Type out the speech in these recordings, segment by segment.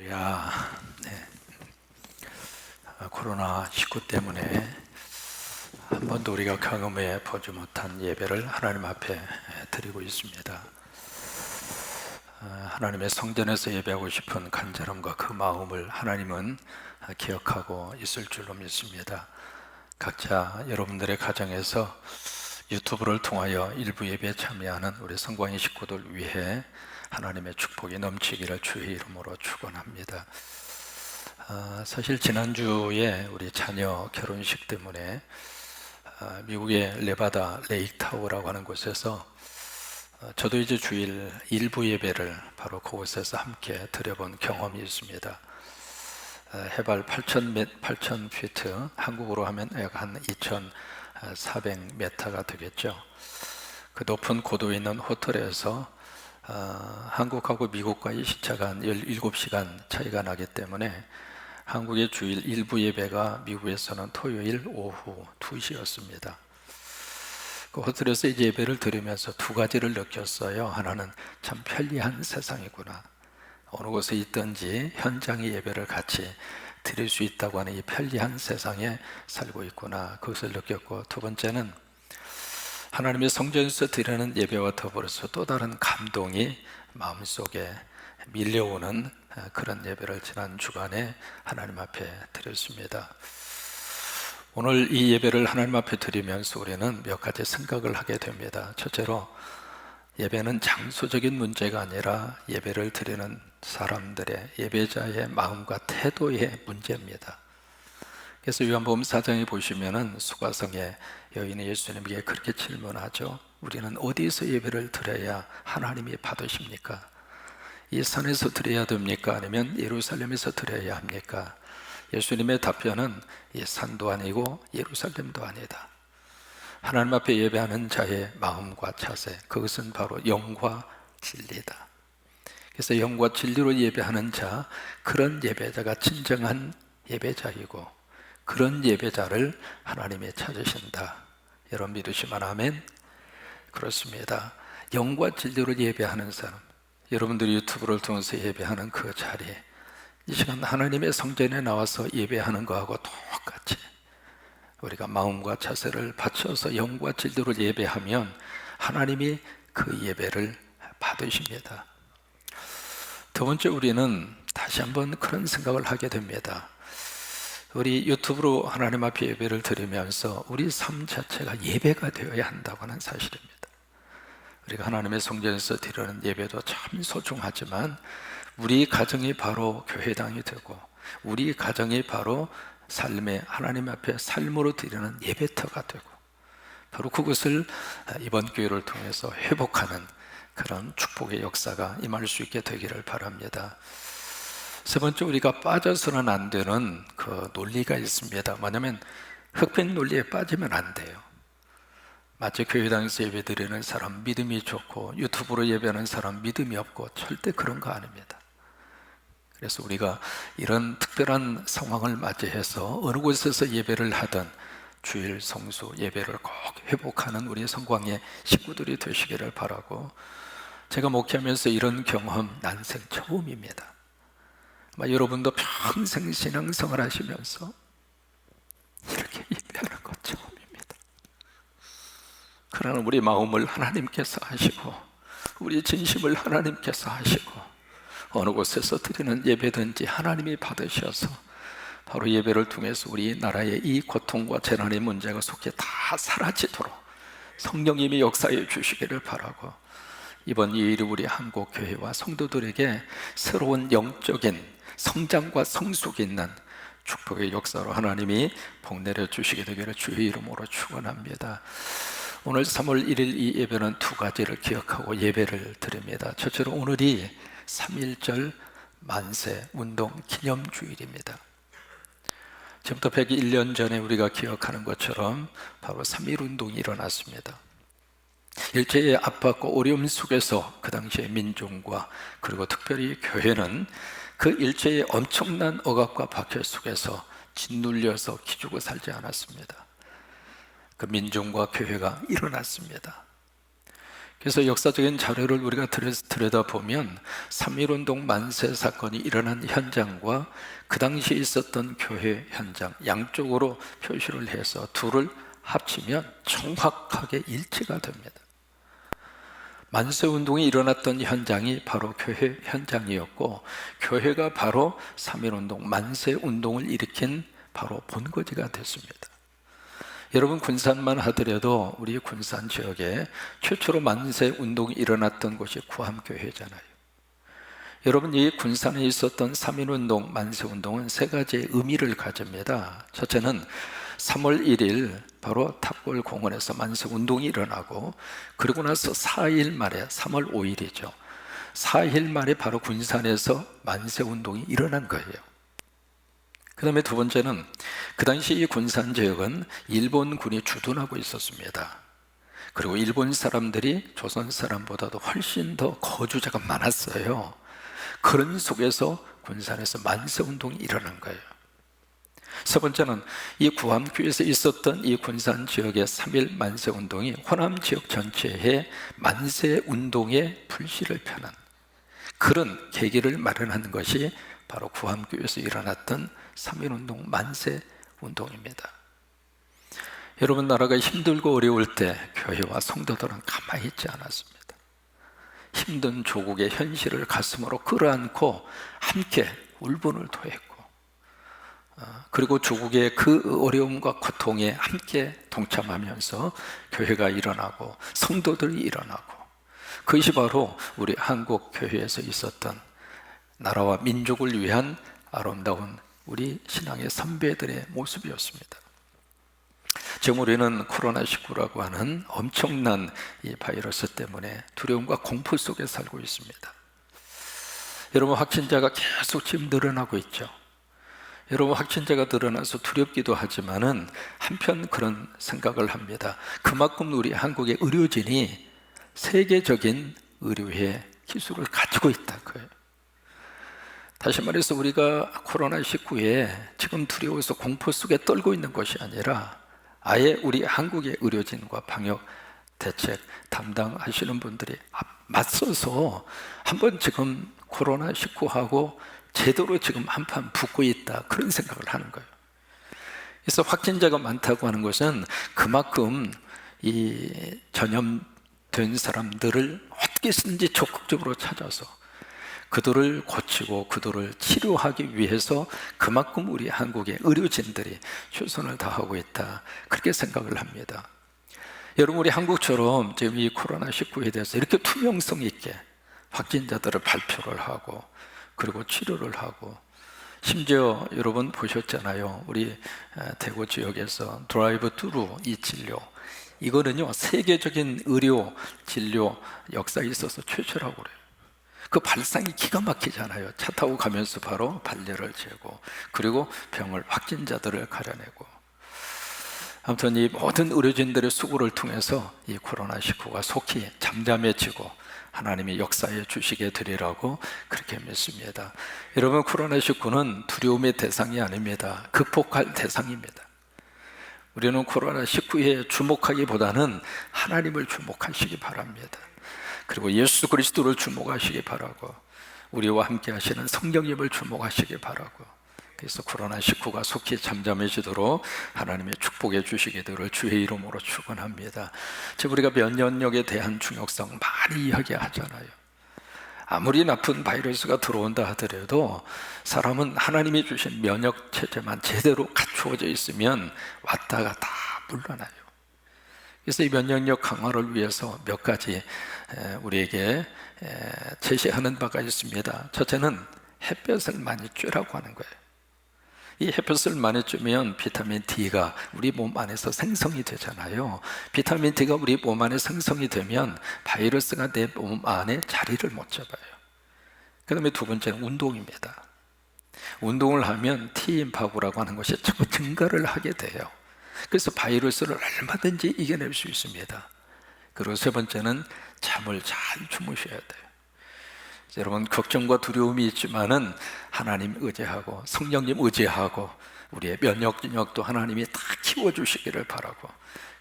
할렐루야. 네. 코로나19 때문에 한 번도 우리가 경험해 보지 못한 예배를 하나님 앞에 드리고 있습니다. 하나님의 성전에서 예배하고 싶은 간절함과 그 마음을 하나님은 기억하고 있을 줄로 믿습니다. 각자 여러분들의 가정에서 유튜브를 통하여 일부 예배에 참여하는 우리 성광의 식구들 위해 하나님의 축복이 넘치기를 주의 이름으로 축원합니다. 사실 지난주에 우리 자녀 결혼식 때문에 미국의 레바다 레이크타워라고 하는 곳에서 저도 이제 주일 일부 예배를 바로 그곳에서 함께 드려본 경험이 있습니다. 해발 8,000피트, 한국으로 하면 약 한 2,400m가 되겠죠. 그 높은 고도에 있는 호텔에서 한국하고 미국과의 시차가 한 17시간 차이가 나기 때문에 한국의 주일 일부 예배가 미국에서는 토요일 오후 2시였습니다. 그 호텔에서 이제 예배를 드리면서 두 가지를 느꼈어요. 하나는 참 편리한 세상이구나. 어느 곳에 있든지 현장의 예배를 같이 드릴 수 있다고 하는 이 편리한 세상에 살고 있구나. 그것을 느꼈고, 두 번째는 하나님의 성전에서 드리는 예배와 더불어서 또 다른 감동이 마음속에 밀려오는 그런 예배를 지난 주간에 하나님 앞에 드렸습니다. 오늘 이 예배를 하나님 앞에 드리면서 우리는 몇 가지 생각을 하게 됩니다. 첫째로, 예배는 장소적인 문제가 아니라 예배를 드리는 사람들의, 예배자의 마음과 태도의 문제입니다. 그래서 요한복음 4장에 보시면은 수가성의 여인이 예수님에게 그렇게 질문하죠. 우리는 어디서 예배를 드려야 하나님이 받으십니까? 이 산에서 드려야 됩니까? 아니면 예루살렘에서 드려야 합니까? 예수님의 답변은 이 산도 아니고 예루살렘도 아니다. 하나님 앞에 예배하는 자의 마음과 자세, 그것은 바로 영과 진리다. 그래서 영과 진리로 예배하는 자, 그런 예배자가 진정한 예배자이고, 그런 예배자를 하나님이 찾으신다. 여러분 믿으시면 아멘? 그렇습니다. 영과 진리로 예배하는 사람, 여러분들이 유튜브를 통해서 예배하는 그 자리, 이 시간 하나님의 성전에 나와서 예배하는 것하고 똑같이 우리가 마음과 자세를 바쳐서 영과 진리로 예배하면 하나님이 그 예배를 받으십니다. 두 번째, 우리는 다시 한번 그런 생각을 하게 됩니다. 우리 유튜브로 하나님 앞에 예배를 드리면서 우리 삶 자체가 예배가 되어야 한다고 하는 사실입니다. 우리가 하나님의 성전에서 드리는 예배도 참 소중하지만 우리 가정이 바로 교회당이 되고, 우리 가정이 바로 삶의 하나님 앞에 삶으로 드리는 예배터가 되고, 바로 그것을 이번 교회를 통해서 회복하는 그런 축복의 역사가 임할 수 있게 되기를 바랍니다. 세 번째, 우리가 빠져서는 안 되는 그 논리가 있습니다. 뭐냐면 흑백 논리에 빠지면 안 돼요. 마치 교회당에서 예배 드리는 사람 믿음이 좋고 유튜브로 예배하는 사람 믿음이 없고, 절대 그런 거 아닙니다. 그래서 우리가 이런 특별한 상황을 맞이해서 어느 곳에서 예배를 하든 주일 성수 예배를 꼭 회복하는 우리 성광의 식구들이 되시기를 바라고, 제가 목회하면서 이런 경험 난생 처음입니다. 아마 여러분도 평생 신앙생활 하시면서 이렇게 예배하는 것 처음입니다. 그러나 우리 마음을 하나님께서 하시고 우리 진심을 하나님께서 하시고 어느 곳에서 드리는 예배든지 하나님이 받으셔서 바로 예배를 통해서 우리 나라의 이 고통과 재난의 문제가 속히 다 사라지도록 성령님이 역사해 주시기를 바라고, 이번 2일이 우리 한국교회와 성도들에게 새로운 영적인 성장과 성숙이 있는 축복의 역사로 하나님이 복내려 주시게 되기를 주의 이름으로 축원합니다. 오늘 3월 1일 이 예배는 두 가지를 기억하고 예배를 드립니다. 첫째로, 오늘이 3.1절 만세 운동 기념주일입니다. 지금부터 101년 전에 우리가 기억하는 것처럼 바로 3.1 운동이 일어났습니다. 일제의 압박과 어려움 속에서 그 당시의 민중과 그리고 특별히 교회는 그 일제의 엄청난 억압과 박해 속에서 짓눌려서 기죽어 살지 않았습니다. 그 민중과 교회가 일어났습니다. 그래서 역사적인 자료를 우리가 들여다보면 3.1운동 만세 사건이 일어난 현장과 그 당시에 있었던 교회 현장 양쪽으로 표시를 해서 둘을 합치면 정확하게 일치가 됩니다. 만세운동이 일어났던 현장이 바로 교회 현장이었고, 교회가 바로 3.1운동 만세운동을 일으킨 바로 본거지가 됐습니다. 여러분, 군산만 하더라도 우리 군산 지역에 최초로 만세운동이 일어났던 곳이 구암교회잖아요. 여러분, 이 군산에 있었던 3.1운동 만세운동은 세 가지의 의미를 가집니다. 첫째는 3월 1일 바로 탑골 공원에서 만세운동이 일어나고, 그러고 나서 4일 만에 3월 5일이죠 4일 만에 바로 군산에서 만세운동이 일어난 거예요. 그 다음에 두 번째는 그 당시 이 군산 지역은 일본군이 주둔하고 있었습니다. 그리고 일본 사람들이 조선 사람보다도 훨씬 더 거주자가 많았어요. 그런 속에서 군산에서 만세운동이 일어난 거예요. 세 번째는 이 구암교에서 있었던 이 군산 지역의 3.1 만세운동이 호남 지역 전체에 만세운동의 불씨를 펴는 그런 계기를 마련하는 것이 바로 구암교에서 일어났던 3.1운동 만세운동입니다. 여러분, 나라가 힘들고 어려울 때 교회와 성도들은 가만히 있지 않았습니다. 힘든 조국의 현실을 가슴으로 끌어안고 함께 울분을 토했고, 그리고 조국의 그 어려움과 고통에 함께 동참하면서 교회가 일어나고 성도들이 일어나고, 그것이 바로 우리 한국 교회에서 있었던 나라와 민족을 위한 아름다운 우리 신앙의 선배들의 모습이었습니다. 지금 우리는 코로나19라고 하는 엄청난 이 바이러스 때문에 두려움과 공포 속에 살고 있습니다. 여러분, 확진자가 계속 지금 늘어나고 있죠. 여러분, 확진자가 늘어나서 두렵기도 하지만은 한편 그런 생각을 합니다. 그만큼 우리 한국의 의료진이 세계적인 의료의 기술을 가지고 있다는 거예요. 다시 말해서 우리가 코로나19에 지금 두려워서 공포 속에 떨고 있는 것이 아니라 아예 우리 한국의 의료진과 방역 대책 담당하시는 분들이 맞서서 한번 지금 코로나19하고 제대로 지금 한판 붙고 있다, 그런 생각을 하는 거예요. 그래서 확진자가 많다고 하는 것은 그만큼 이 전염된 사람들을 어떻게든지 적극적으로 찾아서 그들을 고치고 그들을 치료하기 위해서 그만큼 우리 한국의 의료진들이 최선을 다하고 있다, 그렇게 생각을 합니다. 여러분, 우리 한국처럼 지금 이 코로나19에 대해서 이렇게 투명성 있게 확진자들을 발표를 하고 그리고 치료를 하고, 심지어 여러분 보셨잖아요. 우리 대구 지역에서 드라이브 투루 이 진료, 이거는요 세계적인 의료 진료 역사에 있어서 최초라고 그래요. 그 발상이 기가 막히잖아요. 차 타고 가면서 바로 발열을 재고 그리고 병을, 확진자들을 가려내고. 아무튼 이 모든 의료진들의 수고를 통해서 이 코로나19가 속히 잠잠해지고 하나님이 역사해 주시게 되리라고 그렇게 믿습니다. 여러분, 코로나19는 두려움의 대상이 아닙니다. 극복할 대상입니다. 우리는 코로나19에 주목하기보다는 하나님을 주목하시기 바랍니다. 그리고 예수 그리스도를 주목하시기 바라고, 우리와 함께 하시는 성령님을 주목하시기 바라고, 그래서 코로나19가 속히 잠잠해지도록 하나님의 축복해 주시기를 주의 이름으로 축원합니다. 지금 우리가 면역력에 대한 중요성 많이 이야기하잖아요. 아무리 나쁜 바이러스가 들어온다 하더라도 사람은 하나님이 주신 면역 체제만 제대로 갖추어져 있으면 왔다가 다 물러나요. 그래서 이 면역력 강화를 위해서 몇 가지 우리에게 제시하는 바가 있습니다. 첫째는 햇볕을 많이 쬐라고 하는 거예요. 이 햇볕을 많이 쬐면 비타민 D가 우리 몸 안에서 생성이 되잖아요. 비타민 D가 우리 몸 안에 생성이 되면 바이러스가 내 몸 안에 자리를 못 잡아요. 그 다음에 두 번째는 운동입니다. 운동을 하면 T임파구라고 하는 것이 자꾸 증가를 하게 돼요. 그래서 바이러스를 얼마든지 이겨낼 수 있습니다. 그리고 세 번째는 잠을 잘 주무셔야 돼요. 여러분, 걱정과 두려움이 있지만은 하나님 의지하고 성령님 의지하고 우리의 면역력도 하나님이 다 키워주시기를 바라고,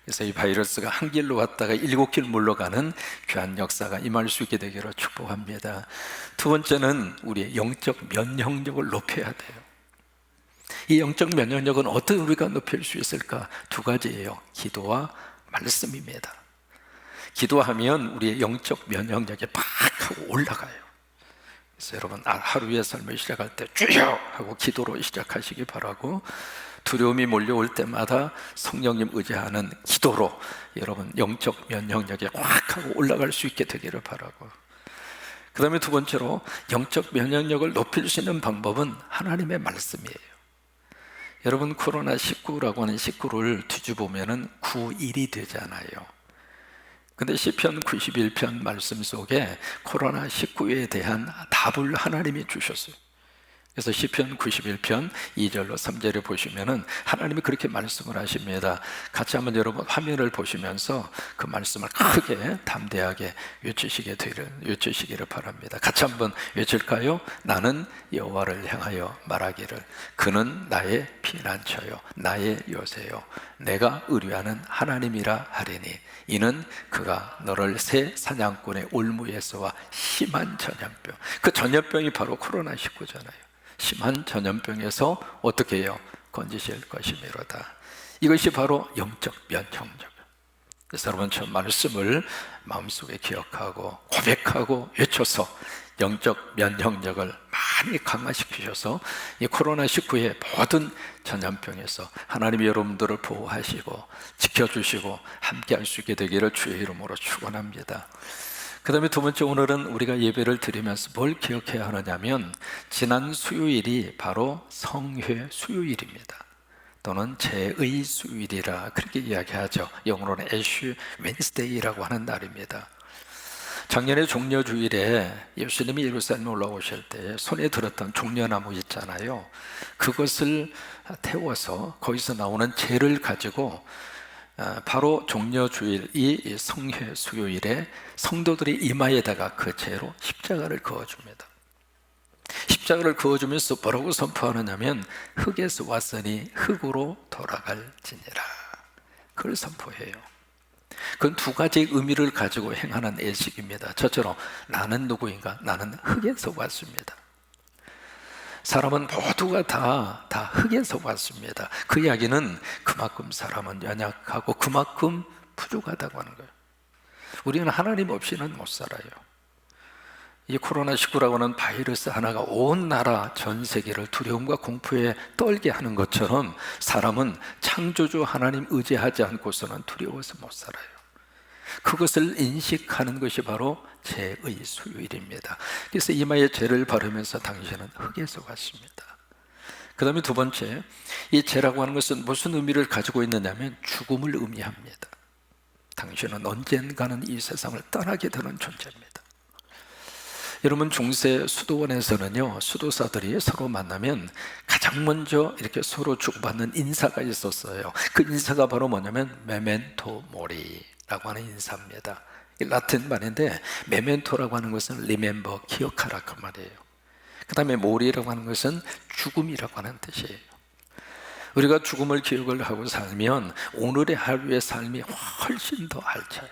그래서 이 바이러스가 한 길로 왔다가 7길 물러가는 귀한 역사가 임할 수 있게 되기를 축복합니다. 두 번째는 우리의 영적 면역력을 높여야 돼요. 이 영적 면역력은 어떻게 우리가 높일 수 있을까? 두 가지예요. 기도와 말씀입니다. 기도하면 우리의 영적 면역력이 팍 하고 올라가요. 그래서 여러분 하루의 삶을 시작할 때 주여 하고 기도로 시작하시기 바라고, 두려움이 몰려올 때마다 성령님 의지하는 기도로 여러분 영적 면역력이 확 하고 올라갈 수 있게 되기를 바라고, 그 다음에 두 번째로 영적 면역력을 높일 수 있는 방법은 하나님의 말씀이에요. 여러분 코로나19라고 하는 19를 뒤집으면 9일이 되잖아요. 근데 시편 91편 말씀 속에 코로나19에 대한 답을 하나님이 주셨어요. 그래서 시편 91편 2절로 3절에 보시면은 하나님이 그렇게 말씀을 하십니다. 같이 한번 여러분 화면을 보시면서 그 말씀을 크게 담대하게 외치시기를 바랍니다. 같이 한번 외칠까요? 나는 여호와를 향하여 말하기를 그는 나의 피난처요 나의 요새요 내가 의뢰하는 하나님이라 하리니 이는 그가 너를 새 사냥꾼의 올무에서와 심한 전염병, 그 전염병이 바로 코로나19잖아요. 심한 전염병에서 어떻게 해요? 건지실 것이미로다. 이것이 바로 영적 면역력. 그래서 여러분 저 말씀을 마음속에 기억하고 고백하고 외쳐서 영적 면역력을 많이 강화시키셔서 이 코로나19의 모든 전염병에서 하나님이 여러분들을 보호하시고 지켜주시고 함께할 수 있게 되기를 주의 이름으로 축원합니다. 그 다음에 두 번째, 오늘은 우리가 예배를 드리면서 뭘 기억해야 하느냐면 지난 수요일이 바로 성회 수요일입니다. 또는 제의 수요일이라 그렇게 이야기하죠. 영어로는 애쉬 웬스데이라고 하는 날입니다. 작년에 종려주일에 예수님이 예루살렘에 올라오실 때 손에 들었던 종려나무 있잖아요. 그것을 태워서 거기서 나오는 재를 가지고 바로 종려주일 이 성회 수요일에 성도들이 이마에다가 그 재로 십자가를 그어줍니다. 십자가를 그어주면서 뭐라고 선포하느냐면 흙에서 왔으니 흙으로 돌아갈지니라, 그걸 선포해요. 그건 두 가지 의미를 가지고 행하는 예식입니다. 저처럼 나는 누구인가? 나는 흙에서 왔습니다. 사람은 모두가 다 흙에서 왔습니다. 그 이야기는 그만큼 사람은 연약하고 그만큼 부족하다고 하는 거예요. 우리는 하나님 없이는 못 살아요. 이 코로나19라고 하는 바이러스 하나가 온 나라 전 세계를 두려움과 공포에 떨게 하는 것처럼 사람은 창조주 하나님 의지하지 않고서는 두려워서 못 살아요. 그것을 인식하는 것이 바로 죄의 수요일입니다. 그래서 이마에 죄를 바르면서 당신은 흙에서 왔습니다. 그 다음에 두 번째, 이 죄라고 하는 것은 무슨 의미를 가지고 있느냐면 죽음을 의미합니다. 당신은 언젠가는 이 세상을 떠나게 되는 존재입니다. 여러분 중세 수도원에서는요, 수도사들이 서로 만나면 가장 먼저 이렇게 서로 주고받는 인사가 있었어요. 그 인사가 바로 뭐냐면 메멘토 모리라고 하는 인사입니다. 라틴 말인데 메멘토라고 하는 것은 리멤버, 기억하라 그 말이에요. 그 다음에 모리라고 하는 것은 죽음이라고 하는 뜻이에요. 우리가 죽음을 기억을 하고 살면 오늘의 하루의 삶이 훨씬 더 알차요.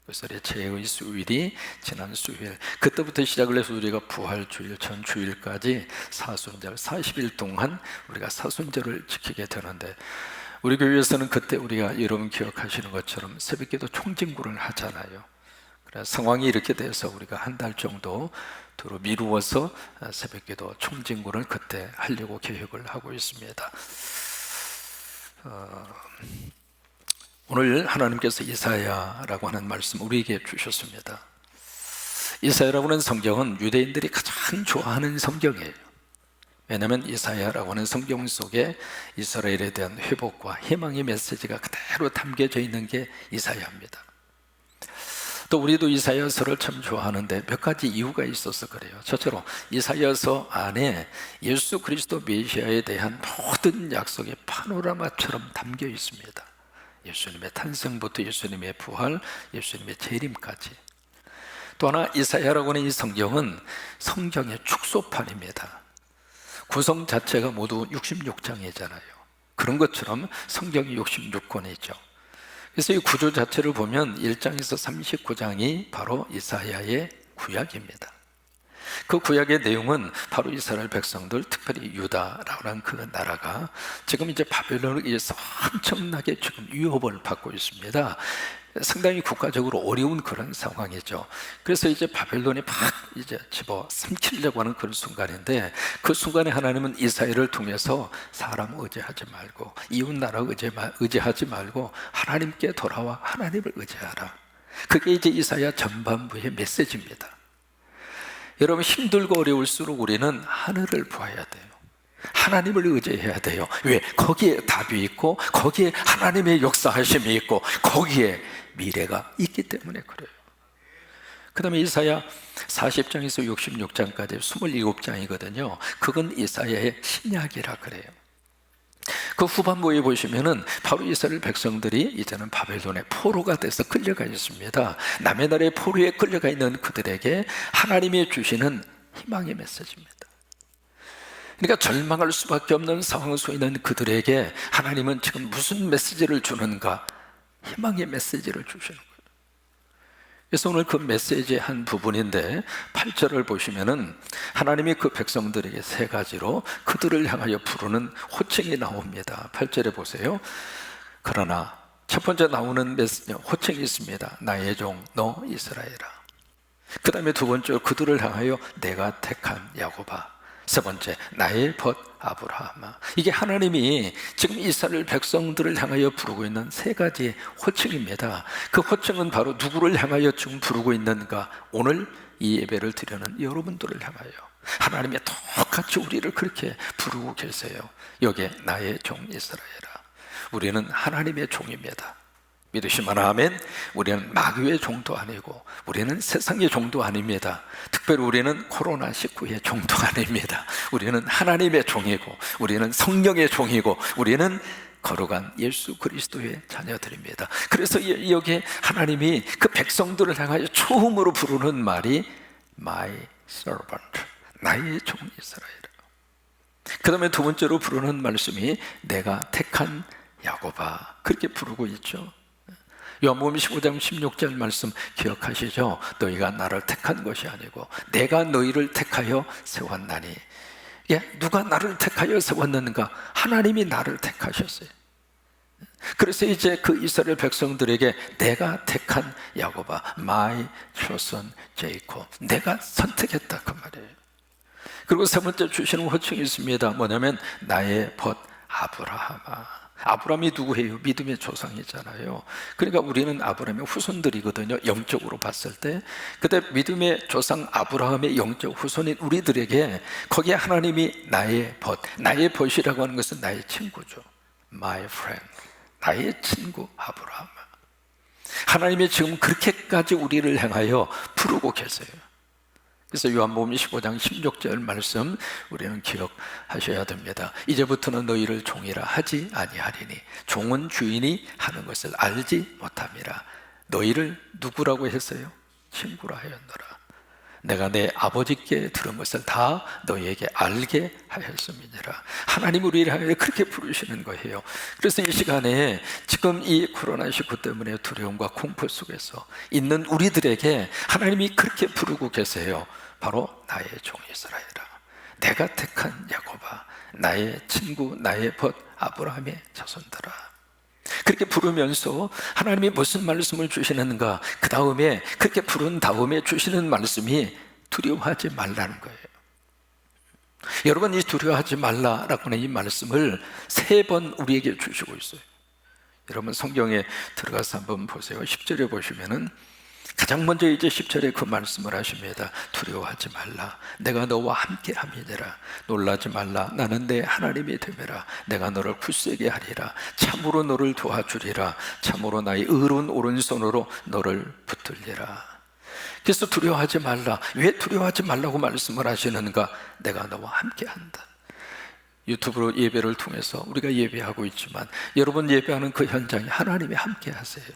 그래서 제의 수요일이 지난 수요일, 그때부터 시작을 해서 우리가 부활주일, 전주일까지 사순절 40일 동안 우리가 사순절을 지키게 되는데, 우리 교회에서는 그때 우리가 여러분 기억하시는 것처럼 새벽기도 총진구를 하잖아요. 그래서 상황이 이렇게 돼서 우리가 한 달 정도 뒤로 미루어서 새벽기도 총진구를 그때 하려고 계획을 하고 있습니다. 오늘 하나님께서 이사야라고 하는 말씀 우리에게 주셨습니다. 이사야라고 하는 성경은 유대인들이 가장 좋아하는 성경이에요. 왜냐하면 이사야라고 하는 성경 속에 이스라엘에 대한 회복과 희망의 메시지가 그대로 담겨져 있는 게 이사야입니다. 또 우리도 이사야서를 참 좋아하는데 몇 가지 이유가 있어서 그래요. 저처럼 이사야서 안에 예수 그리스도 메시아에 대한 모든 약속이 파노라마처럼 담겨 있습니다. 예수님의 탄생부터 예수님의 부활, 예수님의 재림까지. 또 하나, 이사야라고 하는 이 성경은 성경의 축소판입니다. 구성 자체가 모두 66장이잖아요. 그런 것처럼 성경이 66권이죠. 그래서 이 구조 자체를 보면 1장에서 39장이 바로 이사야의 구약입니다. 그 구약의 내용은 바로 이스라엘 백성들, 특별히 유다라고 하는 그 나라가 지금 이제 바벨론에 의해서 엄청나게 지금 위협을 받고 있습니다. 상당히 국가적으로 어려운 그런 상황이죠. 그래서 이제 바벨론이 막 이제 집어 삼키려고 하는 그런 순간인데, 그 순간에 하나님은 이사야를 통해서 사람 의지하지 말고 이웃 나라 의지하지 말고 하나님께 돌아와 하나님을 의지하라. 그게 이제 이사야 전반부의 메시지입니다. 여러분, 힘들고 어려울수록 우리는 하늘을 보아야 돼요. 하나님을 의지해야 돼요. 왜? 거기에 답이 있고 거기에 하나님의 역사하심이 있고 거기에 미래가 있기 때문에 그래요. 그 다음에 이사야 40장에서 66장까지 27장이거든요 그건 이사야의 신약이라 그래요. 그 후반부에 보시면은 바로 이스라엘 백성들이 이제는 바벨론의 포로가 돼서 끌려가 있습니다. 남의 나라의 포로에 끌려가 있는 그들에게 하나님이 주시는 희망의 메시지입니다. 그러니까 절망할 수밖에 없는 상황 속에 있는 그들에게 하나님은 지금 무슨 메시지를 주는가? 희망의 메시지를 주시는 거예요. 그래서 오늘 그 메시지의 한 부분인데 8절을 보시면은 하나님이 그 백성들에게 세 가지로 그들을 향하여 부르는 호칭이 나옵니다. 8절에 보세요. 그러나 첫 번째 나오는 호칭이 있습니다. 나의 종 너 이스라엘아. 그 다음에 두 번째로 그들을 향하여 내가 택한 야곱아. 세 번째, 나의 벗 아브라함아. 이게 하나님이 지금 이스라엘 백성들을 향하여 부르고 있는 세 가지의 호칭입니다. 그 호칭은 바로 누구를 향하여 지금 부르고 있는가? 오늘 이 예배를 드리는 여러분들을 향하여 하나님이 똑같이 우리를 그렇게 부르고 계세요. 여기에 나의 종 이스라엘아. 우리는 하나님의 종입니다. 믿으시면 아멘. 우리는 마귀의 종도 아니고 우리는 세상의 종도 아닙니다. 특별히 우리는 코로나19의 종도 아닙니다. 우리는 하나님의 종이고 우리는 성령의 종이고 우리는 거룩한 예수 그리스도의 자녀들입니다. 그래서 여기에 하나님이 그 백성들을 향하여 처음으로 부르는 말이 My servant, 나의 종 이스라엘. 그 다음에 두 번째로 부르는 말씀이 내가 택한 야곱아. 그렇게 부르고 있죠. 요한복음 15장 16절 말씀 기억하시죠? 너희가 나를 택한 것이 아니고 내가 너희를 택하여 세웠나니. 누가 나를 택하여 세웠는가? 하나님이 나를 택하셨어요. 그래서 이제 그 이스라엘 백성들에게 내가 택한 야곱아, My chosen Jacob, 내가 선택했다 그 말이에요. 그리고 세 번째 주시는 호칭이 있습니다. 뭐냐면 나의 벗 아브라함아. 아브라함이 누구예요? 믿음의 조상이잖아요. 그러니까 우리는 아브라함의 후손들이거든요. 영적으로 봤을 때. 그때 믿음의 조상 아브라함의 영적 후손인 우리들에게 거기에 하나님이 나의 벗이라고 하는 것은 나의 친구죠. My friend, 나의 친구 아브라함. 하나님이 지금 그렇게까지 우리를 향하여 부르고 계세요. 그래서 요한복음 15장 16절 말씀 우리는 기억하셔야 됩니다. 이제부터는 너희를 종이라 하지 아니하리니 종은 주인이 하는 것을 알지 못함이라. 너희를 누구라고 했어요? 친구라 하였노라. 내가 내 아버지께 들은 것을 다 너희에게 알게 하였음이니라. 하나님 우리를 향해 그렇게 부르시는 거예요. 그래서 이 시간에 지금 이 코로나19 때문에 두려움과 공포 속에서 있는 우리들에게 하나님이 그렇게 부르고 계세요. 바로 나의 종 이스라엘아, 내가 택한 야곱아, 나의 친구, 나의 벗 아브라함의 자손들아. 그렇게 부르면서 하나님이 무슨 말씀을 주시는가? 그 다음에 그렇게 부른 다음에 주시는 말씀이 두려워하지 말라는 거예요. 여러분, 이 두려워하지 말라라고 하는 이 말씀을 3번 우리에게 주시고 있어요. 여러분 성경에 들어가서 한번 보세요. 10절에 보시면은 가장 먼저 이제 10절에 그 말씀을 하십니다. 두려워하지 말라, 내가 너와 함께 함이니라. 놀라지 말라, 나는 내 하나님이 됨이라. 내가 너를 굳세게 하리라. 참으로 너를 도와주리라. 참으로 나의 의로운 오른손으로 너를 붙들리라. 그래서 두려워하지 말라. 왜 두려워하지 말라고 말씀을 하시는가? 내가 너와 함께 한다. 유튜브로 예배를 통해서 우리가 예배하고 있지만 여러분 예배하는 그 현장에 하나님이 함께 하세요.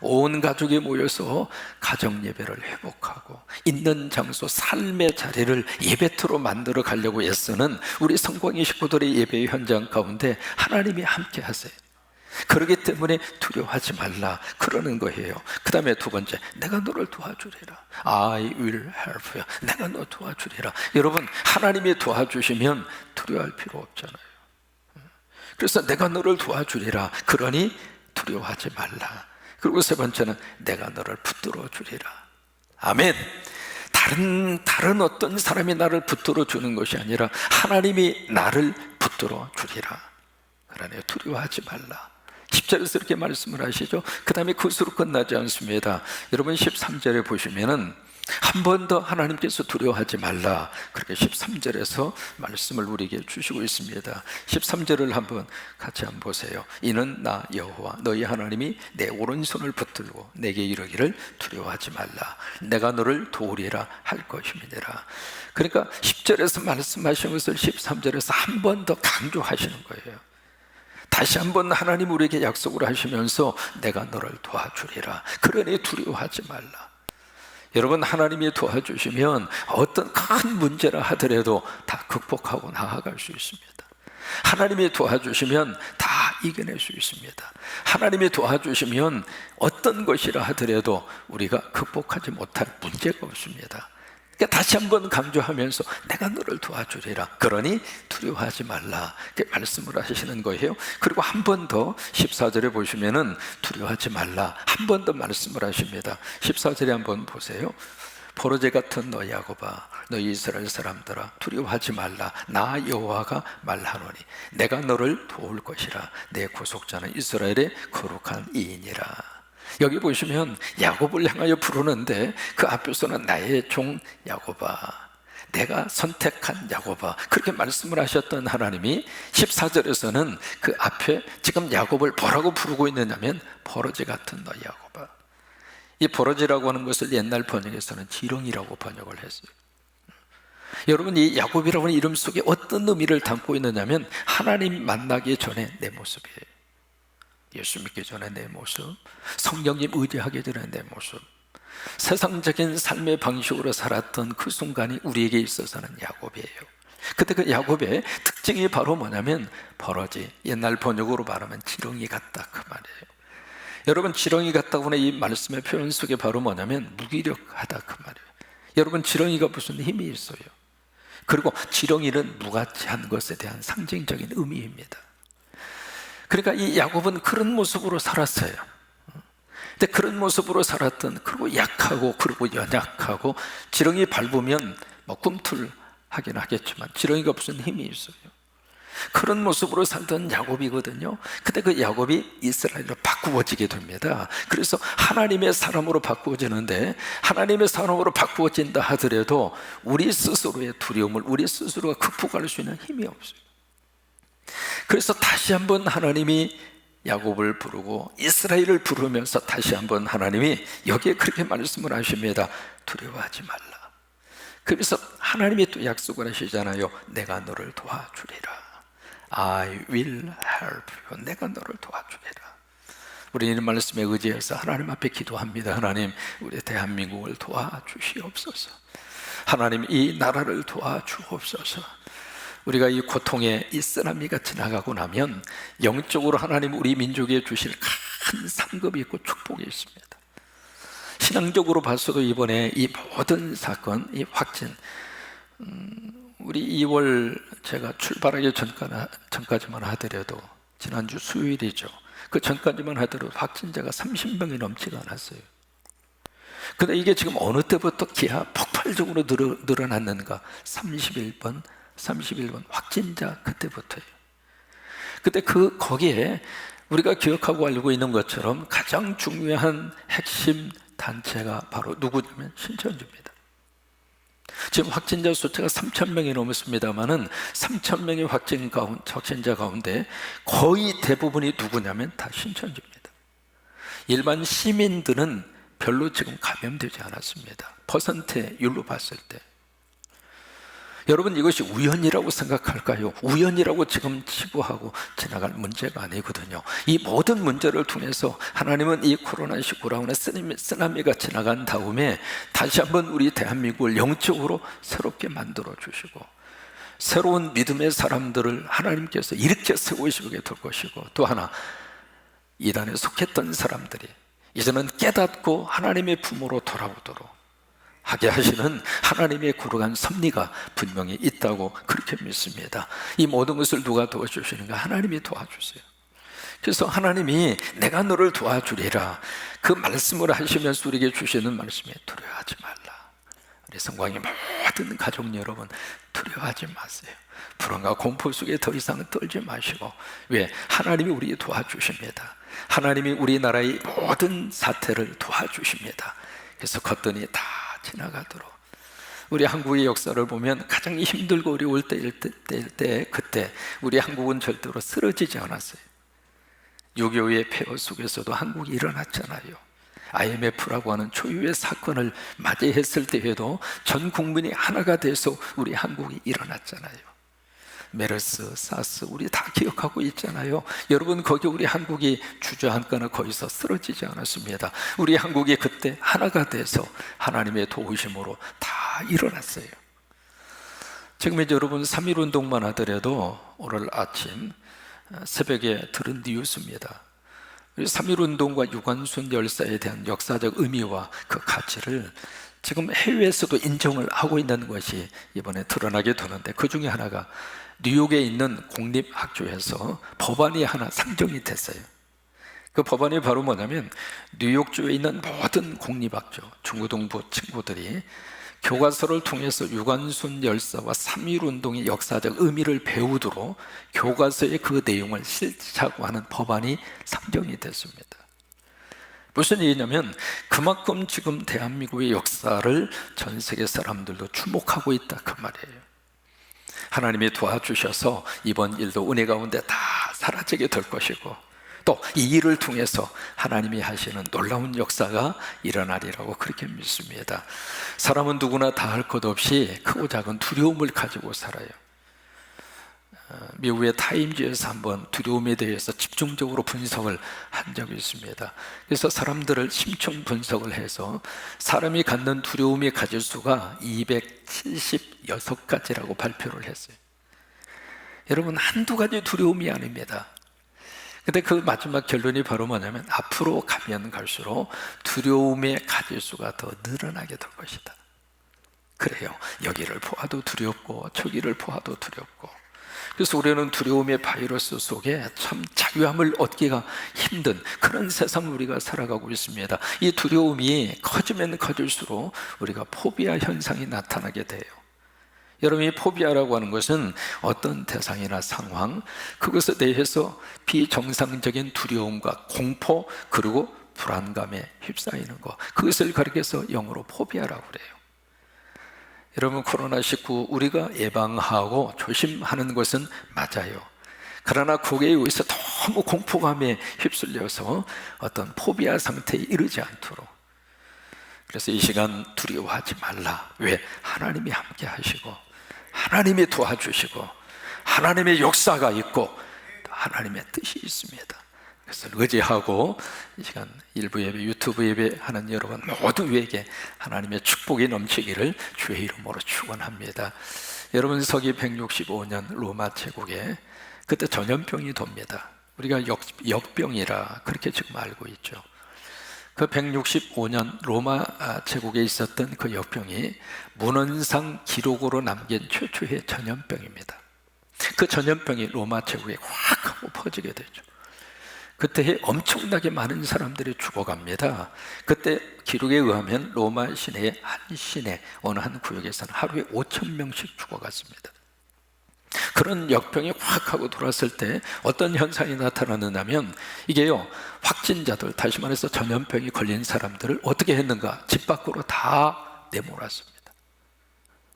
온 가족이 모여서 가정 예배를 회복하고 있는 장소, 삶의 자리를 예배터로 만들어 가려고 애쓰는 우리 성광이 식구들의 예배의 현장 가운데 하나님이 함께 하세요. 그렇기 때문에 두려워하지 말라 그러는 거예요. 그 다음에 두 번째, 내가 너를 도와주리라. I will help you. 내가 너 도와주리라. 여러분, 하나님이 도와주시면 두려워할 필요 없잖아요. 그래서 내가 너를 도와주리라. 그러니 두려워하지 말라. 그리고 세 번째는 내가 너를 붙들어 주리라. 아멘. 다른 어떤 사람이 나를 붙들어 주는 것이 아니라 하나님이 나를 붙들어 주리라. 그러니 두려워하지 말라. 10절에서 이렇게 말씀을 하시죠. 그 다음에 그것으로 끝나지 않습니다. 여러분 13절에 보시면은 한 번 더 하나님께서 두려워하지 말라 그렇게 13절에서 말씀을 우리에게 주시고 있습니다. 13절을 한번 같이 한번 보세요. 이는 나 여호와 너희 하나님이 내 오른손을 붙들고 내게 이르기를 두려워하지 말라. 내가 너를 도우리라 할 것임이니라. 그러니까 10절에서 말씀하신 것을 13절에서 한 번 더 강조하시는 거예요. 다시 한번 하나님 우리에게 약속을 하시면서 내가 너를 도와주리라. 그러니 두려워하지 말라. 여러분, 하나님이 도와주시면 어떤 큰 문제라 하더라도 다 극복하고 나아갈 수 있습니다. 하나님이 도와주시면 다 이겨낼 수 있습니다. 하나님이 도와주시면 어떤 것이라 하더라도 우리가 극복하지 못할 문제가 없습니다. 그러니까 다시 한번 강조하면서 내가 너를 도와주리라. 그러니 두려워하지 말라. 이렇게 말씀을 하시는 거예요. 그리고 한 번 더 14절에 보시면은 두려워하지 말라. 한 번 더 말씀을 하십니다. 14절에 한번 보세요. 포로제 같은 너 야곱아, 너 이스라엘 사람들아, 두려워하지 말라. 나 여호와가 말하노니 내가 너를 도울 것이라. 내 구속자는 이스라엘의 거룩한 이인이라. 여기 보시면 야곱을 향하여 부르는데 그 앞에서는 나의 종 야곱아, 내가 선택한 야곱아, 그렇게 말씀을 하셨던 하나님이 14절에서는 그 앞에 지금 야곱을 뭐라고 부르고 있느냐면 버러지 같은 너 야곱아. 이 버러지라고 하는 것을 옛날 번역에서는 지렁이라고 번역을 했어요. 여러분, 이 야곱이라고 하는 이름 속에 어떤 의미를 담고 있느냐면 하나님 만나기 전에 내 모습이에요. 예수 믿기 전에 내 모습, 성령님 의지하기 전에 내 모습, 세상적인 삶의 방식으로 살았던 그 순간이 우리에게 있어서는 야곱이에요. 근데 그 야곱의 특징이 바로 뭐냐면 버러지, 옛날 번역으로 말하면 지렁이 같다 그 말이에요. 여러분, 지렁이 같다고 하는 이 말씀의 표현 속에 바로 뭐냐면 무기력하다 그 말이에요. 여러분, 지렁이가 무슨 힘이 있어요? 그리고 지렁이는 무가치한 것에 대한 상징적인 의미입니다. 그러니까 이 야곱은 그런 모습으로 살았어요. 근데 그런 모습으로 살았던, 그리고 약하고 그리고 연약하고 지렁이 밟으면 뭐 꿈틀하긴 하겠지만 지렁이가 무슨 힘이 있어요. 그런 모습으로 살던 야곱이거든요. 근데 그 야곱이 이스라엘로 바꾸어지게 됩니다. 그래서 하나님의 사람으로 바꾸어지는데, 하나님의 사람으로 바꾸어진다 하더라도 우리 스스로의 두려움을 우리 스스로가 극복할 수 있는 힘이 없어요. 그래서 다시 한번 하나님이 야곱을 부르고 이스라엘을 부르면서 다시 한번 하나님이 여기에 그렇게 말씀을 하십니다. 두려워하지 말라. 그래서 하나님이 또 약속을 하시잖아요. 내가 너를 도와주리라. I will help you. 내가 너를 도와주리라. 우리는 말씀에 의지해서 하나님 앞에 기도합니다. 하나님, 우리 대한민국을 도와주시옵소서. 하나님, 이 나라를 도와주옵소서. 우리가 이 고통의 이 쓰나미가 지나가고 나면 영적으로 하나님 우리 민족에 주실 큰 상급이 있고 축복이 있습니다. 신앙적으로 봐서도 이번에 이 모든 사건, 이 확진, 우리 2월 제가 출발하기 전까지만 하더라도, 지난주 수요일이죠, 그 전까지만 하더라도 확진자가 30명이 넘지가 않았어요. 근데 이게 지금 어느 때부터 기하 폭발적으로 늘어났는가? 31번 확진자 그때부터예요. 근데 거기에 우리가 기억하고 알고 있는 것처럼 가장 중요한 핵심 단체가 바로 누구냐면 신천지입니다. 지금 확진자 숫자가 3,000명이 넘었습니다만은 3,000명의 확진자 가운데 거의 대부분이 누구냐면 다 신천지입니다. 일반 시민들은 별로 지금 감염되지 않았습니다. 퍼센트율로 봤을 때. 여러분, 이것이 우연이라고 생각할까요? 우연이라고 지금 치부하고 지나갈 문제가 아니거든요. 이 모든 문제를 통해서 하나님은 이 코로나19라고 하는 쓰나미가 지나간 다음에 다시 한번 우리 대한민국을 영적으로 새롭게 만들어 주시고, 새로운 믿음의 사람들을 하나님께서 일으켜 세우시게 될 것이고, 또 하나 이단에 속했던 사람들이 이제는 깨닫고 하나님의 품으로 돌아오도록 하게 하시는 하나님의 거룩한 섭리가 분명히 있다고 그렇게 믿습니다. 이 모든 것을 누가 도와주시는가? 하나님이 도와주세요. 그래서 하나님이 내가 너를 도와주리라, 그 말씀을 하시면서 우리에게 주시는 말씀에 두려워하지 말라. 우리 성광의 모든 가족 여러분, 두려워하지 마세요. 불안과 공포 속에 더 이상 떨지 마시고, 왜? 하나님이 우리를 도와주십니다. 하나님이 우리나라의 모든 사태를 도와주십니다. 그래서 걷더니 다 지나가도록. 우리 한국의 역사를 보면 가장 힘들고 어려울 때일 때 그때 우리 한국은 절대로 쓰러지지 않았어요. 6.25의 폐허 속에서도 한국이 일어났잖아요. IMF라고 하는 초유의 사건을 맞이했을 때에도 전 국민이 하나가 돼서 우리 한국이 일어났잖아요. 메르스, 사스 우리 다 기억하고 있잖아요. 여러분, 거기 우리 한국이 주저앉거나 거기서 쓰러지지 않았습니다. 우리 한국이 그때 하나가 돼서 하나님의 도우심으로 다 일어났어요. 지금 이제 여러분 3.1운동만 하더라도 오늘 아침 새벽에 들은 뉴스입니다. 3.1운동과 유관순 열사에 대한 역사적 의미와 그 가치를 지금 해외에서도 인정을 하고 있는 것이 이번에 드러나게 되는데, 그 중에 하나가 뉴욕에 있는 공립학교에서 법안이 하나 상정이 됐어요. 그 법안이 바로 뭐냐면, 뉴욕주에 있는 모든 공립학교 중고등부 친구들이 교과서를 통해서 유관순 열사와 3.1운동의 역사적 의미를 배우도록 교과서의 그 내용을 실자고 하는 법안이 상정이 됐습니다. 무슨 얘기냐면, 그만큼 지금 대한민국의 역사를 전 세계 사람들도 주목하고 있다, 그 말이에요. 하나님이 도와주셔서 이번 일도 은혜 가운데 다 사라지게 될 것이고, 또 이 일을 통해서 하나님이 하시는 놀라운 역사가 일어나리라고 그렇게 믿습니다. 사람은 누구나 다 할 것 없이 크고 작은 두려움을 가지고 살아요. 미국의 타임즈에서 한번 두려움에 대해서 집중적으로 분석을 한 적이 있습니다. 그래서 사람들을 심층 분석을 해서 사람이 갖는 두려움이 가질 수가 276가지라고 발표를 했어요. 여러분, 한두 가지 두려움이 아닙니다. 근데 그 마지막 결론이 바로 뭐냐면, 앞으로 가면 갈수록 두려움의 가지수가 더 늘어나게 될 것이다. 그래요. 여기를 보아도 두렵고 저기를 보아도 두렵고. 그래서 우리는 두려움의 바이러스 속에 참 자유함을 얻기가 힘든 그런 세상을 우리가 살아가고 있습니다. 이 두려움이 커지면 커질수록 우리가 포비아 현상이 나타나게 돼요. 여러분이 포비아라고 하는 것은 어떤 대상이나 상황, 그것에 대해서 비정상적인 두려움과 공포, 그리고 불안감에 휩싸이는 것, 그것을 가리켜서 영어로 포비아라고 그래요. 여러분, 코로나19 우리가 예방하고 조심하는 것은 맞아요. 그러나 거기에 의해서 너무 공포감에 휩쓸려서 어떤 포비아 상태에 이르지 않도록. 그래서 이 시간 두려워하지 말라. 왜? 하나님이 함께 하시고, 하나님이 도와주시고, 하나님의 역사가 있고, 하나님의 뜻이 있습니다. 그래서 의지하고 이 시간 일부 예배, 유튜브 예배 하는 여러분 모두에게 하나님의 축복이 넘치기를 주의 이름으로 축원합니다. 여러분, 서기 165년 로마 제국에 그때 전염병이 돕니다. 우리가 역병이라 그렇게 지금 알고 있죠. 그 165년 로마 제국에 있었던 그 역병이 문헌상 기록으로 남긴 최초의 전염병입니다. 그 전염병이 로마 제국에 확 하고 퍼지게 되죠. 그때 엄청나게 많은 사람들이 죽어갑니다. 그때 기록에 의하면 로마 시내의 한 시내 어느 한 구역에서는 하루에 5,000명씩 죽어갔습니다. 그런 역병이 확 하고 돌았을 때 어떤 현상이 나타나느냐면, 이게요, 확진자들, 다시 말해서 전염병이 걸린 사람들을 어떻게 했는가? 집 밖으로 다 내몰았습니다.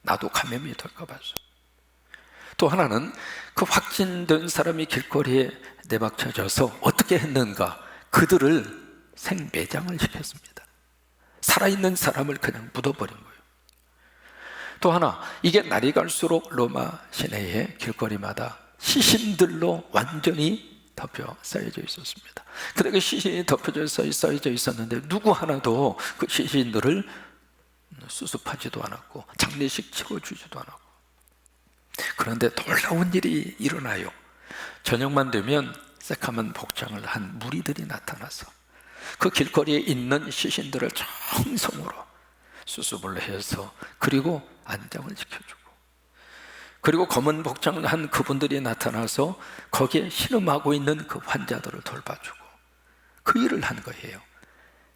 나도 감염이 될까 봐서. 또 하나는 그 확진된 사람이 길거리에 내박쳐져서 어떻게 했는가? 그들을 생매장을 시켰습니다. 살아있는 사람을 그냥 묻어버린 거예요. 또 하나, 이게 날이 갈수록 로마 시내의 길거리마다 시신들로 완전히 덮여 쌓여져 있었습니다. 근데 그 시신이 덮여져 쌓여져 있었는데 누구 하나도 그 시신들을 수습하지도 않았고 장례식 치러주지도 않았고. 그런데 놀라운 일이 일어나요. 저녁만 되면 새까만 복장을 한 무리들이 나타나서 그 길거리에 있는 시신들을 정성으로 수습을 해서 그리고 안장을 지켜주고, 그리고 검은 복장을 한 그분들이 나타나서 거기에 신음하고 있는 그 환자들을 돌봐주고 그 일을 한 거예요.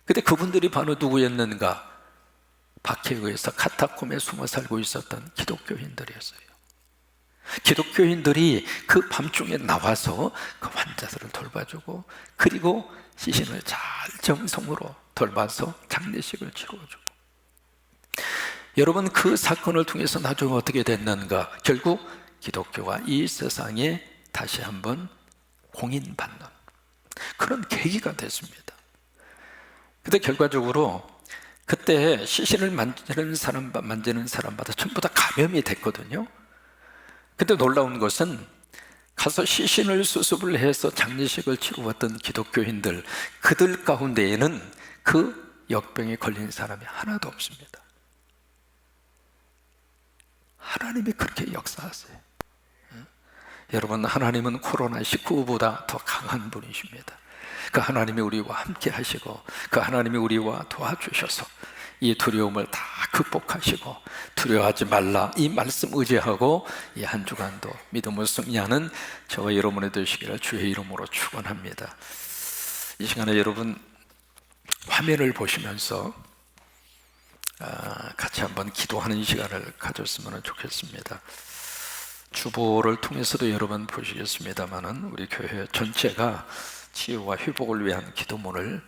근데 그분들이 바로 누구였는가? 박해의에서 카타콤에 숨어 살고 있었던 기독교인들이었어요. 기독교인들이 그 밤중에 나와서 그 환자들을 돌봐주고 그리고 시신을 잘 정성으로 돌봐서 장례식을 치러주고, 여러분 그 사건을 통해서 나중에 어떻게 됐는가? 결국 기독교가 이 세상에 다시 한번 공인받는 그런 계기가 됐습니다. 근데 결과적으로 그때 시신을 만지는 사람마다 전부 다 감염이 됐거든요. 근데 놀라운 것은 가서 시신을 수습을 해서 장례식을 치루었던 기독교인들, 그들 가운데에는 그 역병에 걸린 사람이 하나도 없습니다. 하나님이 그렇게 역사하세요. 여러분, 하나님은 코로나19보다 더 강한 분이십니다. 그 하나님이 우리와 함께 하시고 그 하나님이 우리와 도와주셔서 이 두려움을 다 극복하시고 두려워하지 말라 이 말씀 의지하고 이 한 주간도 믿음으로 승리하는 저와 여러분이 되시기를 주의 이름으로 축원합니다. 이 시간에 여러분 화면을 보시면서 같이 한번 기도하는 시간을 가졌으면 좋겠습니다. 주보를 통해서도 여러분 보시겠습니다만은 우리 교회 전체가 치유와 회복을 위한 기도문을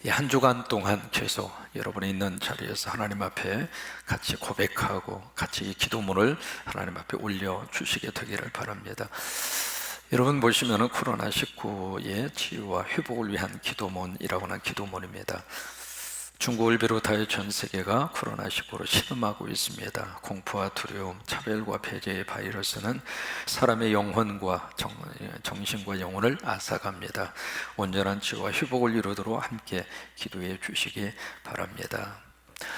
이 한 주간 동안 계속 여러분이 있는 자리에서 하나님 앞에 같이 고백하고 같이 이 기도문을 하나님 앞에 올려주시게 되기를 바랍니다. 여러분 보시면 코로나19의 치유와 회복을 위한 기도문이라고 하는 기도문입니다. 중국을 비롯하여 전 세계가 코로나19로 신음하고 있습니다. 공포와 두려움, 차별과 배제의 바이러스는 사람의 영혼과 정신과 영혼을 앗아갑니다. 온전한 치유와 회복을 이루도록 함께 기도해 주시기 바랍니다.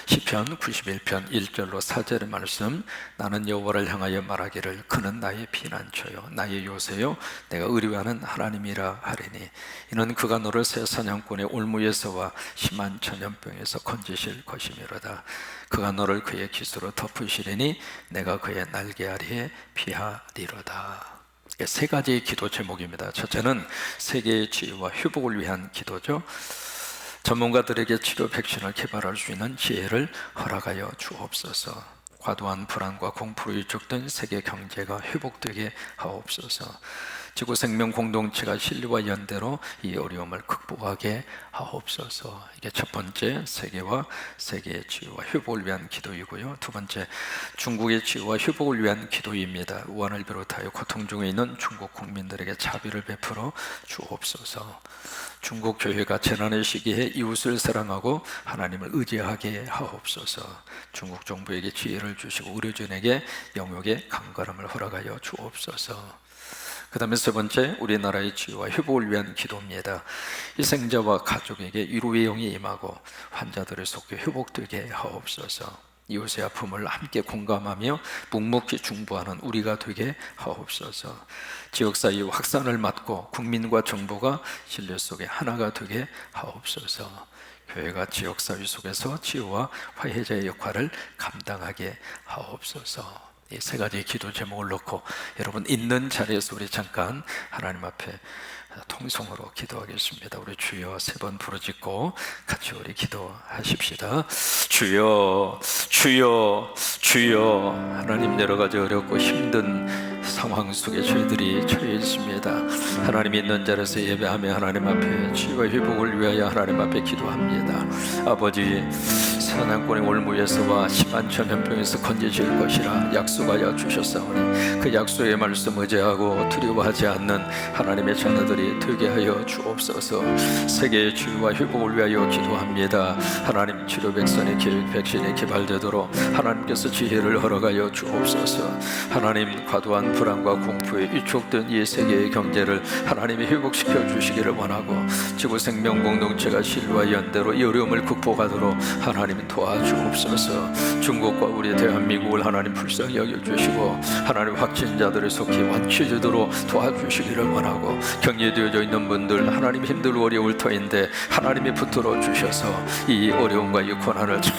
시편 91편 1절로 4절의 말씀, 나는 여호와를 향하여 말하기를 그는 나의 피난처요 나의 요새요 내가 의뢰하는 하나님이라 하리니 이는 그가 너를 새 사냥꾼의 올무에서와 심한 전염병에서 건지실 것이미로다. 그가 너를 그의 깃으로 덮으시리니 내가 그의 날개 아래에 피하리로다. 세 가지의 기도 제목입니다. 첫째는 세계의 치유와 회복을 위한 기도죠. 전문가들에게 치료 백신을 개발할 수 있는 지혜를 허락하여 주옵소서. 과도한 불안과 공포로 위축된 세계 경제가 회복되게 하옵소서. 지구 생명 공동체가 신뢰와 연대로 이 어려움을 극복하게 하옵소서. 이게 첫 번째 세계와 세계의 치유와 회복을 위한 기도이고요. 두 번째 중국의 치유와 회복을 위한 기도입니다. 우한을 비롯하여 고통 중에 있는 중국 국민들에게 자비를 베풀어 주옵소서. 중국 교회가 재난의 시기에 이웃을 사랑하고 하나님을 의지하게 하옵소서. 중국 정부에게 지혜를 주시고 의료진에게 영역의 강건함을 허락하여 주옵소서. 그 다음에 세 번째 우리나라의 치유와 회복을 위한 기도입니다. 희생자와 가족에게 위로의 영이 임하고 환자들의 속에 회복되게 하옵소서. 이웃의 아픔을 함께 공감하며 묵묵히 중보하는 우리가 되게 하옵소서. 지역사회 확산을 막고 국민과 정부가 신뢰 속에 하나가 되게 하옵소서. 교회가 지역사회 속에서 치유와 화해자의 역할을 감당하게 하옵소서. 이 세 가지의 기도 제목을 놓고 여러분 있는 자리에서 우리 잠깐 하나님 앞에 통성으로 기도하겠습니다. 우리 주여 세 번 부르짖고 같이 우리 기도하십시다. 주여 주여 주여. 하나님, 여러 가지 어렵고 힘든 상황 속에 저희들이 처해 있습니다. 하나님 있는 자리에서 예배하며 하나님 앞에 치유와 회복을 위하여 하나님 앞에 기도합니다. 아버지, 사냥꾼의 올무에서와 심한 전염병에서 건지실 것이라 약속하여 주셨사오니 그 약속의 말씀 의지하고 두려워하지 않는 하나님의 자녀들이 되게 하여 주옵소서. 세계의 치유와 회복을 위하여 기도합니다. 하나님, 치료 백선의 계획 백신이 개발되도록 하나님께서 지혜를 허락하여 주옵소서. 하나님, 과도한 불안과 공포에 위축된 이 세계의 경제를 하나님이 회복시켜 주시기를 원하고 지구 생명 공동체가 신뢰와 연대로 이 어려움을 극복하도록 하나님 도와주옵소서. 중국과 우리 대한민국을 하나님 불쌍히 여겨주시고 하나님 확진자들의 속히 완치되도록 도와주시기를 원하고, 격리되어져 있는 분들 하나님 힘들고 어려울 터인데 하나님이 붙들어 주셔서 이 어려움과 이 고난을 잘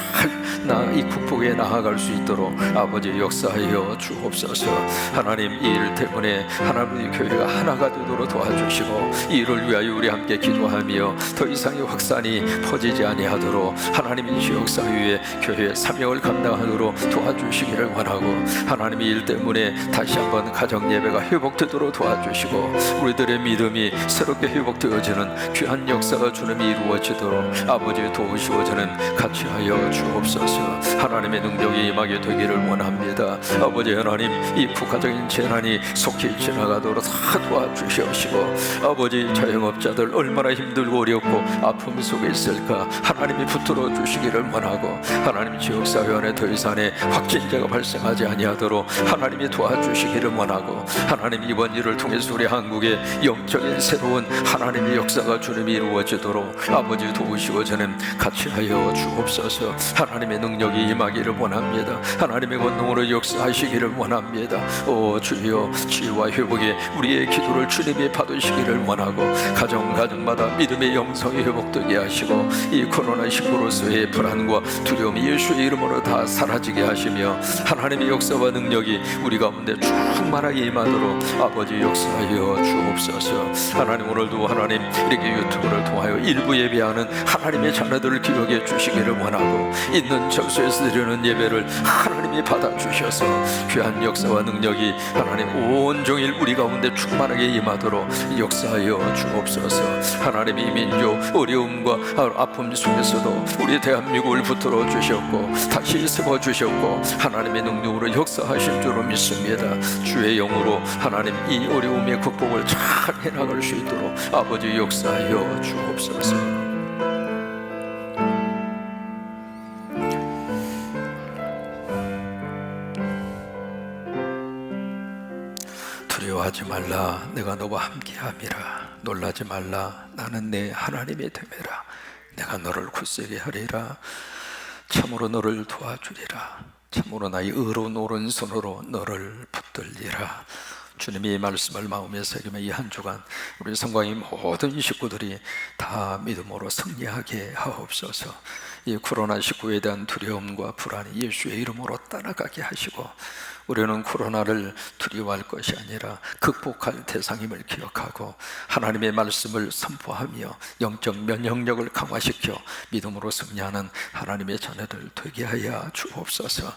이 극복에 나아갈 수 있도록 아버지 역사하여 주옵소서. 하나님, 이 일 때문에 하나님의 교회가 하나가 되도록 도와주시고, 이 일을 위하여 우리 함께 기도하며 더 이상의 확산이 퍼지지 아니하도록 하나님의 지역사 위에 교회의 사명을 감당하도록 도와주시기를 원하고, 하나님의 일 때문에 다시 한번 가정 예배가 회복되도록 도와주시고, 우리들의 믿음이 새롭게 회복되어지는 귀한 역사가 주님이 이루어지도록 아버지 도우시어지는 같이 하여 주옵소서. 하나님의 능력이 임하게 되기를 원합니다. 아버지 하나님, 이 국가적인 재난이 속히 지나가도록 다 도와주시옵시고, 아버지 자영업자들 얼마나 힘들고 어렵고 아픔 속에 있을까 하나님이 붙들어 주시기를 원하고, 하나님 지역사회 안에 더 이상의 확진자가 발생하지 아니하도록 하나님이 도와주시기를 원하고, 하나님 이번 일을 통해서 우리 한국의 영적인 새로운 하나님의 역사가 주님이 이루어지도록 아버지 도우시어지는 같이 하여 주옵소서. 하나님의 능력이 임하기를 원합니다. 하나님의 권능으로 역사하시기를 원합니다. 오 주여, 치유와 회복에 우리의 기도를 주님이 받으시기를 원하고, 가정마다 믿음의 영성이 회복되게 하시고, 이 코로나19로서의 불안과 두려움이 예수의 이름으로 다 사라지게 하시며, 하나님의 역사와 능력이 우리 가운데 충만하게 임하도록 아버지 역사하여 주옵소서. 하나님, 오늘도 하나님 이렇게 유튜브를 통하여 일부 예배하는 하나님의 자녀들을 기억해 주시기를 원하고, 있는 장소에서 드리는 예배를 하나님이 받아주셔서 귀한 역사와 능력이 하나님 온종일 우리 가운데 충만하게 임하도록 역사하여 주옵소서. 하나님, 이 민족 어려움과 아픔 속에서도 우리 대한민국을 붙들어 주셨고 다시 세워주셨고 하나님의 능력으로 역사하실 줄로 믿습니다. 주의 영으로 하나님 이 어려움의 극복을 잘 해나갈 수 있도록 아버지 역사하여 주옵소서. 두려워하지 말라, 내가 너와 함께함이라. 놀라지 말라, 나는 내 하나님이 됨이라. 내가 너를 굳세게 하리라. 참으로 너를 도와주리라. 참으로 나의 의로운 오른손으로 너를 붙들리라. 주님이 이 말씀을 마음에 새기며 이 한 주간 우리 성광의 모든 식구들이 다 믿음으로 승리하게 하옵소서. 이 코로나19에 대한 두려움과 불안이 예수의 이름으로 떠나가게 하시고, 우리는 코로나를 두려워할 것이 아니라 극복할 대상임을 기억하고 하나님의 말씀을 선포하며 영적 면역력을 강화시켜 믿음으로 승리하는 하나님의 자녀들 되게 하여 주옵소서.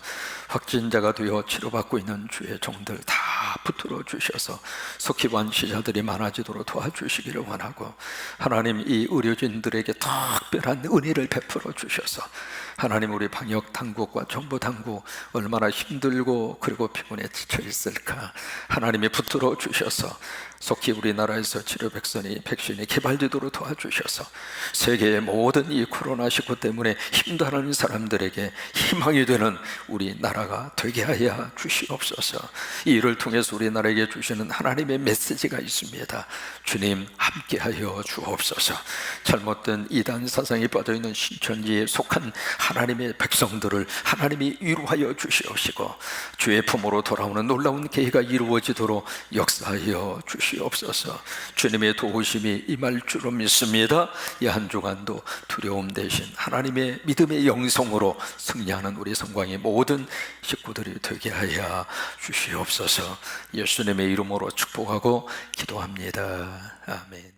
확진자가 되어 치료받고 있는 주의 종들 다 붙들어 주셔서 속히 완치자들이 많아지도록 도와주시기를 원하고, 하나님 이 의료진들에게 특별한 은혜를 베풀어 주셔서 하나님 우리 방역 당국과 정부 당국 얼마나 힘들고 그리고 피곤에 지쳐 있을까 하나님이 붙들어 주셔서 속히 우리나라에서 치료 백신이 개발되도록 도와주셔서 세계의 모든 이 코로나19 때문에 힘들어하는 사람들에게 희망이 되는 우리나라가 되게 하여 주시옵소서. 이 일을 통해서 우리나라에게 주시는 하나님의 메시지가 있습니다. 주님 함께하여 주옵소서. 잘못된 이단 사상에 빠져있는 신천지에 속한 하나님의 백성들을 하나님이 위로하여 주시옵시고 주의 품으로 돌아오는 놀라운 계획가 이루어지도록 역사하여 주시옵소서. 주님의 도우심이 임할 줄로 믿습니다. 이 한 주간도 두려움 대신 하나님의 믿음의 영성으로 승리하는 우리 성광의 모든 식구들이 되게 하여 주시옵소서. 예수님의 이름으로 축복하고 기도합니다. 아멘.